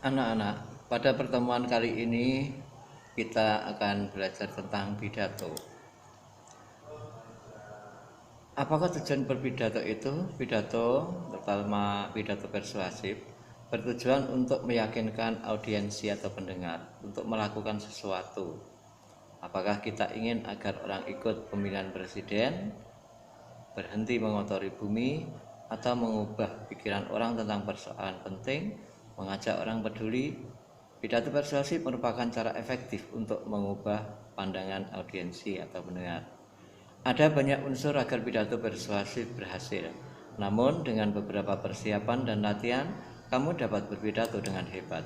Anak-anak, pada pertemuan kali ini kita akan belajar tentang pidato. Apakah tujuan berpidato itu? Pidato, terutama pidato persuasif, bertujuan untuk meyakinkan audiensi atau pendengar untuk melakukan sesuatu. Apakah kita ingin agar orang ikut pemilihan presiden, berhenti mengotori bumi, atau mengubah pikiran orang tentang persoalan penting, mengajak orang peduli? Pidato persuasif merupakan cara efektif untuk mengubah pandangan audiensi atau pendengar. Ada banyak unsur agar pidato persuasif berhasil. Namun dengan beberapa persiapan dan latihan, kamu dapat berpidato dengan hebat.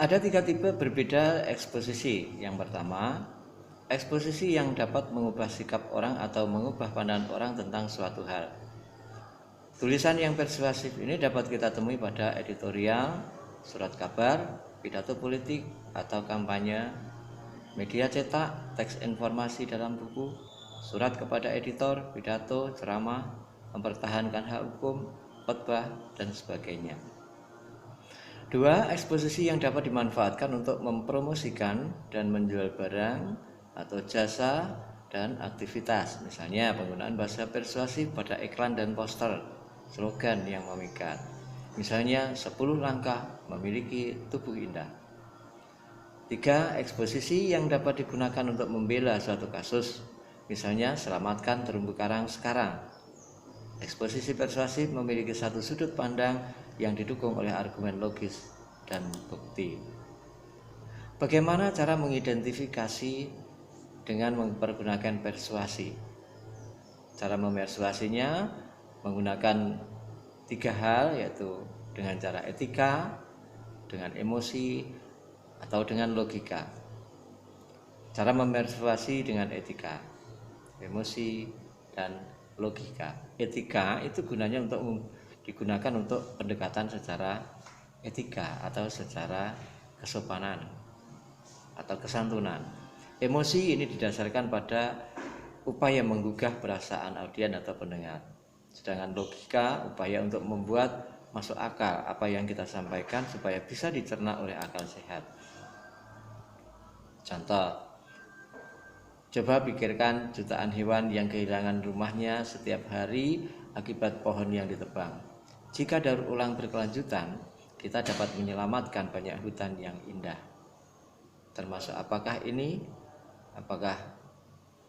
Ada 3 tipe berbeda eksposisi. Yang pertama, eksposisi yang dapat mengubah sikap orang atau mengubah pandangan orang tentang suatu hal. Tulisan yang persuasif ini dapat kita temui pada editorial, surat kabar, pidato politik atau kampanye, media cetak, teks informasi dalam buku, surat kepada editor, pidato, ceramah, mempertahankan hak hukum, khotbah, dan sebagainya. 2. Eksposisi yang dapat dimanfaatkan untuk mempromosikan dan menjual barang atau jasa dan aktivitas. Misalnya penggunaan bahasa persuasif pada iklan dan poster, slogan yang memikat. Misalnya 10 langkah memiliki tubuh indah. 3. Eksposisi yang dapat digunakan untuk membela suatu kasus. Misalnya selamatkan terumbu karang sekarang. Eksposisi persuasif memiliki satu sudut pandang yang didukung oleh argumen logis dan bukti. Bagaimana cara mengidentifikasi dengan mempergunakan persuasi? Cara memersuasinya menggunakan 3 hal, yaitu dengan cara etika, dengan emosi, atau dengan logika. Cara memersuasi dengan etika, emosi, dan logika. Etika itu gunanya untuk digunakan untuk pendekatan secara etika atau secara kesopanan atau kesantunan. Emosi ini didasarkan pada upaya menggugah perasaan audien atau pendengar. Sedangkan logika upaya untuk membuat masuk akal apa yang kita sampaikan supaya bisa dicerna oleh akal sehat. Contoh, coba pikirkan jutaan hewan yang kehilangan rumahnya setiap hari akibat pohon yang ditebang. Jika daur ulang berkelanjutan, kita dapat menyelamatkan banyak hutan yang indah. Termasuk apakah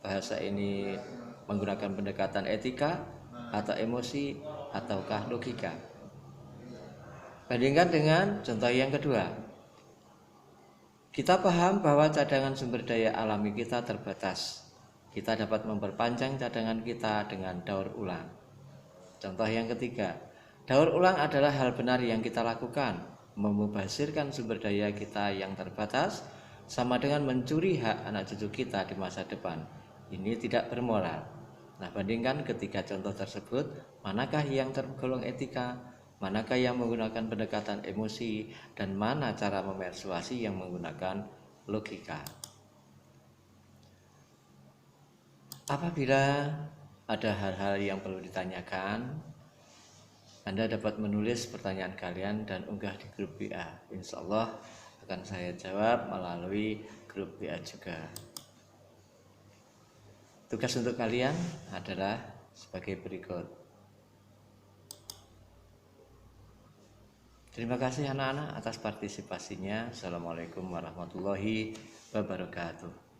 bahasa ini menggunakan pendekatan etika atau emosi ataukah logika? Bandingkan dengan contoh yang kedua. Kita paham bahwa cadangan sumber daya alami kita terbatas. Kita dapat memperpanjang cadangan kita dengan daur ulang. Contoh yang ketiga, daur ulang adalah hal benar yang kita lakukan. Memubazirkan sumber daya kita yang terbatas sama dengan mencuri hak anak cucu kita di masa depan. Ini tidak bermoral. Nah, bandingkan ketiga contoh tersebut, manakah yang tergolong etika, manakah yang menggunakan pendekatan emosi, dan mana cara memersuasi yang menggunakan logika. Apabila ada hal-hal yang perlu ditanyakan, Anda dapat menulis pertanyaan kalian dan unggah di grup WA. Insya Allah akan saya jawab melalui grup WA juga. Tugas untuk kalian adalah sebagai berikut. Terima kasih anak-anak atas partisipasinya. Assalamualaikum warahmatullahi wabarakatuh.